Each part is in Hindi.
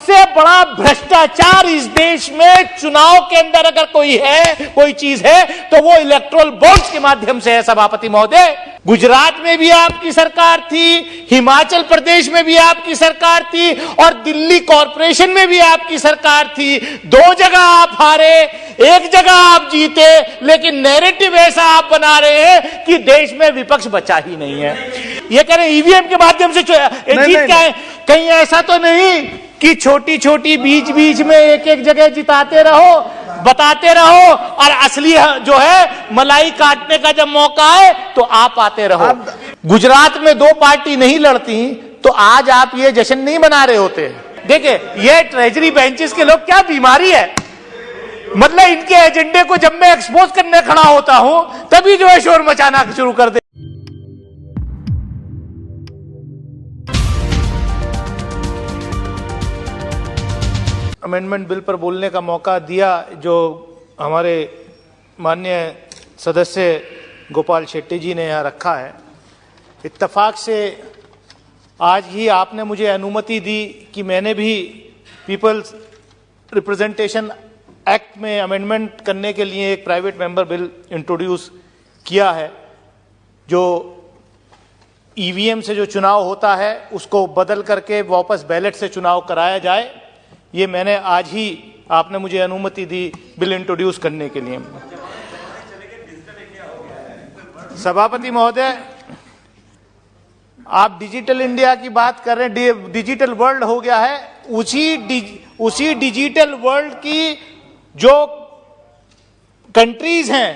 सबसे बड़ा भ्रष्टाचार इस देश में चुनाव के अंदर अगर कोई चीज है तो वो इलेक्टोरल बॉन्ड्स के माध्यम से है सभापति महोदय। गुजरात में भी आपकी सरकार थी, हिमाचल प्रदेश में भी आपकी सरकार थी और दिल्ली कॉरपोरेशन में भी आपकी सरकार थी। 2 जगह आप हारे, 1 जगह आप जीते, लेकिन नैरेटिव ऐसा आप बना रहे हैं कि देश में विपक्ष बचा ही नहीं है। ये कह रहे हैं ईवीएम के माध्यम से जीत क्या है। कहीं ऐसा तो नहीं कि छोटी छोटी बीच बीच में एक जगह जिताते रहो, बताते रहो और असली जो है मलाई काटने का जब मौका है तो आप आते रहो। गुजरात में 2 पार्टी नहीं लड़ती तो आज आप ये जश्न नहीं मना रहे होते। देखिए ये ट्रेजरी बेंचेस के लोग क्या बीमारी है, मतलब इनके एजेंडे को जब मैं एक्सपोज करने खड़ा होता हूं तभी जो है शोर मचाना शुरू कर दे। अमेंडमेंट बिल पर बोलने का मौका दिया जो हमारे माननीय सदस्य गोपाल शेट्टी जी ने यहाँ रखा है। इत्तेफाक से आज ही आपने मुझे अनुमति दी कि मैंने भी पीपल्स रिप्रेजेंटेशन एक्ट में अमेंडमेंट करने के लिए एक प्राइवेट मेंबर बिल इंट्रोड्यूस किया है, जो ईवीएम से जो चुनाव होता है उसको बदल करके वापस बैलेट से चुनाव कराया जाए। ये मैंने आज ही आपने मुझे अनुमति दी बिल इंट्रोड्यूस करने के लिए। सभापति महोदय, आप डिजिटल इंडिया की बात कर रहे हैं, डिजिटल वर्ल्ड हो गया है। उसी डिजिटल वर्ल्ड की जो कंट्रीज हैं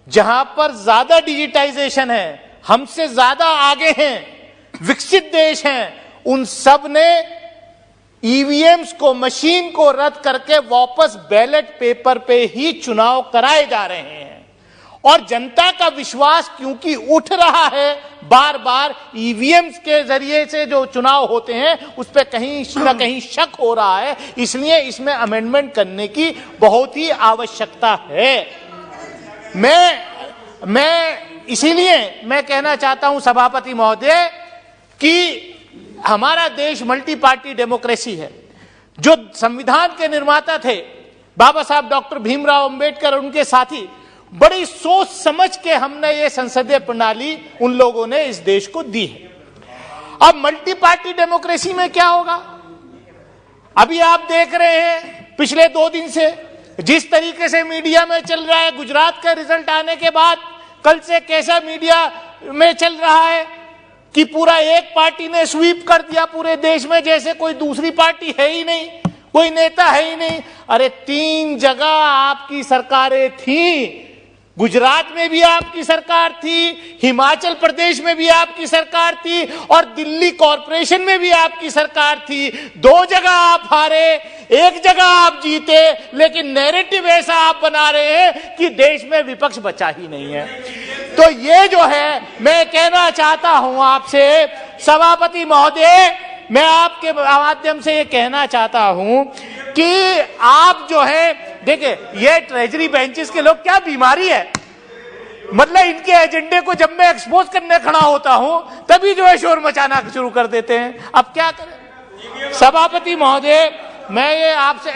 जहां पर ज्यादा डिजिटाइजेशन है, हमसे ज्यादा आगे हैं, विकसित देश हैं, उन सब ने ईवीएम्स को, मशीन को रद्द करके वापस बैलेट पेपर पे ही चुनाव कराए जा रहे हैं। और जनता का विश्वास क्योंकि उठ रहा है, बार बार ईवीएम्स के जरिए से जो चुनाव होते हैं उस पर कहीं न कहीं शक हो रहा है, इसलिए इसमें अमेंडमेंट करने की बहुत ही आवश्यकता है। मैं इसीलिए मैं कहना चाहता हूं सभापति महोदय कि हमारा देश मल्टी पार्टी डेमोक्रेसी है। जो संविधान के निर्माता थे बाबा साहब डॉक्टर भीमराव अंबेडकर और उनके साथी, बड़ी सोच समझ के हमने ये संसदीय प्रणाली उन लोगों ने इस देश को दी है। अब मल्टी पार्टी डेमोक्रेसी में क्या होगा, अभी आप देख रहे हैं पिछले 2 दिन से जिस तरीके से मीडिया में चल रहा है, गुजरात का रिजल्ट आने के बाद कल से कैसा मीडिया में चल रहा है कि पूरा एक पार्टी ने स्वीप कर दिया पूरे देश में, जैसे कोई दूसरी पार्टी है ही नहीं, कोई नेता है ही नहीं। अरे 3 जगह आपकी सरकारें थी, गुजरात में भी आपकी सरकार थी, हिमाचल प्रदेश में भी आपकी सरकार थी और दिल्ली कॉरपोरेशन में भी आपकी सरकार थी। 2 जगह आप हारे, 1 जगह आप जीते, लेकिन नैरेटिव ऐसा आप बना रहे हैं कि देश में विपक्ष बचा ही नहीं है। तो ये जो है मैं कहना चाहता हूं आपसे सभापति महोदय, मैं आपके माध्यम से ये कहना चाहता हूं कि आप जो है, देखिए ये ट्रेजरी बेंचेस के लोग क्या बीमारी है, मतलब इनके एजेंडे को जब मैं एक्सपोज करने खड़ा होता हूं तभी जो है शोर मचाना शुरू कर देते हैं। अब क्या करें सभापति महोदय, मैं ये आपसे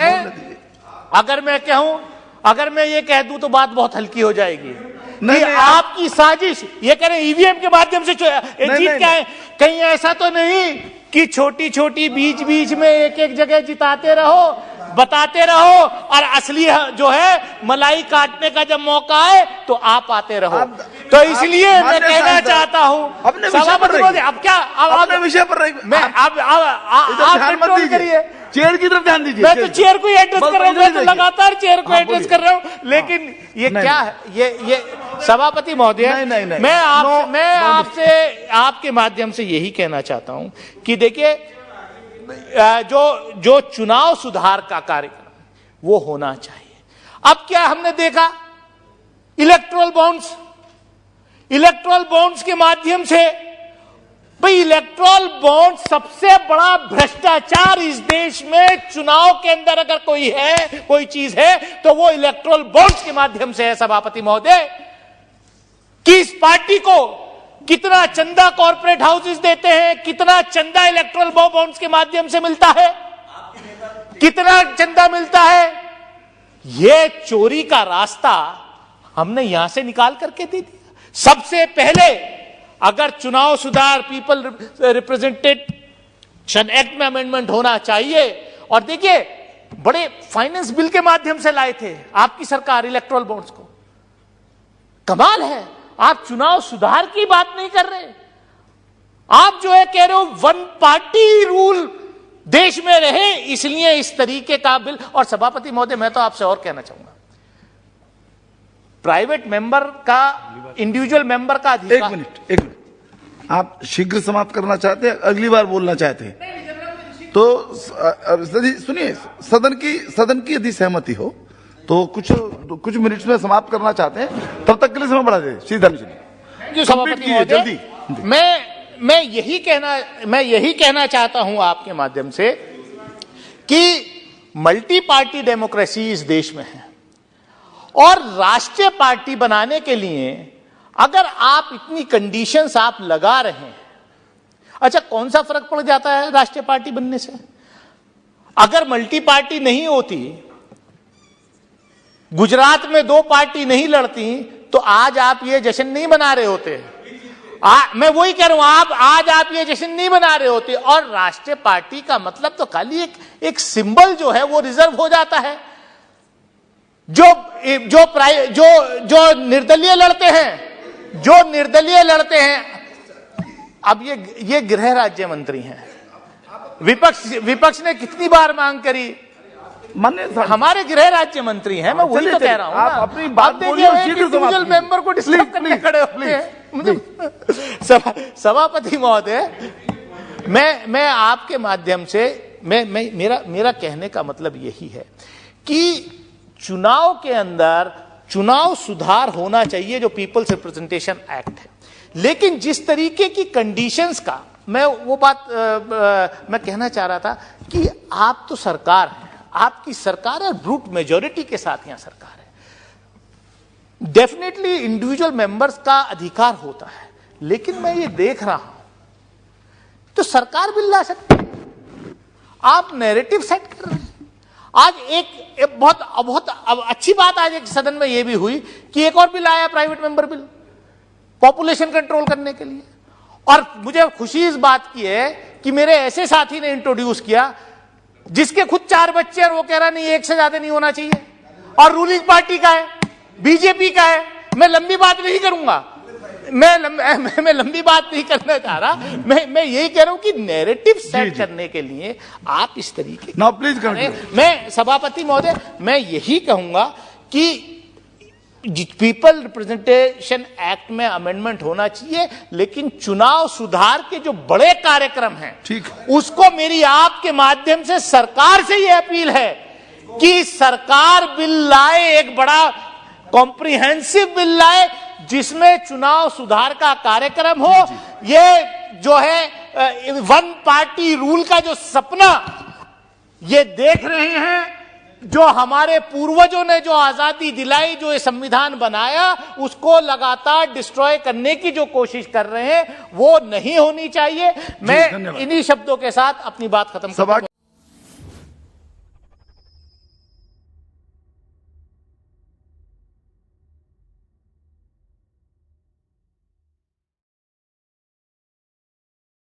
अगर मैं ये कह दूं तो बात बहुत हल्की हो जाएगी। नहीं, आपकी साजिश, ये कह रहे हैं ईवीएम के माध्यम से जीत क्या है। कहीं ऐसा तो नहीं कि छोटी छोटी बीच बीच में एक जगह जिताते रहो, बताते रहो और असली जो है मलाई काटने का जब मौका है तो आप आते रहो। तो इसलिए मैं कहना चाहता हूं सभापति महोदय, अब क्या अपने विषय पर मैं आप कंट्रोल करिए, चेयर की तरफ ध्यान दीजिए। मैं तो चेयर को एड्रेस कर रहा हूँ, मैं तो लगातार चेयर को एड्रेस कर रहा हूँ, लेकिन ये क्या है, ये सभापति महोदय, मैं आपसे आपके माध्यम से यही कहना चाहता हूं कि देखिए जो चुनाव सुधार का कार्यक्रम वो होना चाहिए। अब क्या हमने देखा, इलेक्टोरल बॉन्ड्स के माध्यम से, भाई इलेक्टोरल बॉन्ड सबसे बड़ा भ्रष्टाचार इस देश में चुनाव के अंदर अगर कोई चीज है तो वो इलेक्टोरल बॉन्ड्स के माध्यम से है सभापति महोदय। कि इस पार्टी को कितना चंदा कॉर्पोरेट हाउसेस देते हैं, कितना चंदा इलेक्टोरल बॉन्ड्स के माध्यम से मिलता है। कितना चंदा मिलता है, ये चोरी का रास्ता हमने यहां से निकाल करके दे दिया। सबसे पहले अगर चुनाव सुधार पीपल रिप्रेजेंटेशन एक्ट में अमेंडमेंट होना चाहिए, और देखिए बड़े फाइनेंस बिल के माध्यम से लाए थे आपकी सरकार इलेक्टोरल बॉन्ड्स को। कमाल है, आप चुनाव सुधार की बात नहीं कर रहे, आप जो है कह रहे हो वन पार्टी रूल देश में रहे, इसलिए इस तरीके का बिल। और सभापति महोदय, मैं तो आपसे और कहना चाहूंगा, प्राइवेट मेंबर का, इंडिविजुअल मेंबर का अधिकार। एक मिनट, आप शीघ्र समाप्त करना चाहते हैं, अगली बार बोलना चाहते हैं तो सुनिए, सदन की यदि सहमति हो तो कुछ मिनट्स में समाप्त करना चाहते हैं, तब तक के लिए समय बढ़ा दे श्रीधर जी। सभापति महोदय, जल्दी। मैं यही कहना चाहता हूं आपके माध्यम से कि मल्टी पार्टी डेमोक्रेसी इस देश में है, और राष्ट्रीय पार्टी बनाने के लिए अगर आप इतनी कंडीशंस आप लगा रहे हैं, अच्छा कौन सा फर्क पड़ जाता है राष्ट्रीय पार्टी बनने से? अगर मल्टी पार्टी नहीं होती, गुजरात में 2 पार्टी नहीं लड़ती, तो आज आप ये जश्न नहीं मना रहे होते। मैं वही कह रहा हूं, आज आप ये जश्न नहीं मना रहे होते। और राष्ट्रीय पार्टी का मतलब तो खाली एक सिंबल जो है वो रिजर्व हो जाता है। जो निर्दलीय लड़ते हैं, अब ये गृह राज्य मंत्री हैं। विपक्ष ने कितनी बार मांग करी, हमारे गृह राज्य मंत्री हैं, मैं वही तो कह रहा हूं। आप अपनी बात बोलिए, इंडिविजुअल मेंबर को डिस्टर्ब करने खड़े होते हैं। सभापति महोदय, मैं आपके माध्यम से मेरा कहने का मतलब यही है कि चुनाव के अंदर चुनाव सुधार होना चाहिए, जो पीपल्स रिप्रेजेंटेशन एक्ट है, लेकिन जिस तरीके की कंडीशंस का मैं कहना चाह रहा था कि आप तो सरकार है, आपकी सरकार है, ब्रूट मेजॉरिटी के साथ यहां सरकार है। डेफिनेटली इंडिविजुअल मेंबर्स का अधिकार होता है, लेकिन मैं ये देख रहा हूं तो सरकार बिल ला सकती है, आप नैरेटिव सेट कर रहे हैं। आज एक बहुत अच्छी बात आज एक सदन में यह भी हुई कि एक और बिल आया, private member bill, population control करने के लिए। और मुझे खुशी इस बात की है कि मेरे ऐसे साथी ने इंट्रोड्यूस किया जिसके खुद 4 बच्चे, और वो कह रहा नहीं 1 से ज्यादा नहीं होना चाहिए, और रूलिंग पार्टी का है, बीजेपी का है। मैं लंबी बात नहीं करूंगा, मैं लंबी बात नहीं करना चाह रहा, मैं यही कह रहा हूं कि नैरेटिव सेट करने के लिए आप इस तरीके ना प्लीज मैं सभापति महोदय, मैं यही कहूंगा कि पीपल रिप्रेजेंटेशन एक्ट में अमेंडमेंट होना चाहिए, लेकिन चुनाव सुधार के जो बड़े कार्यक्रम हैं, ठीक, उसको मेरी आपके माध्यम से सरकार से यह अपील है कि सरकार बिल लाए, एक बड़ा कॉम्प्रिहेंसिव बिल लाए, जिसमें चुनाव सुधार का कार्यक्रम हो। ये जो है वन पार्टी रूल का जो सपना ये देख रहे हैं, जो हमारे पूर्वजों ने जो आजादी दिलाई, जो ये संविधान बनाया, उसको लगातार डिस्ट्रॉय करने की जो कोशिश कर रहे हैं, वो नहीं होनी चाहिए। मैं इन्हीं शब्दों के साथ अपनी बात खत्म करता हूं।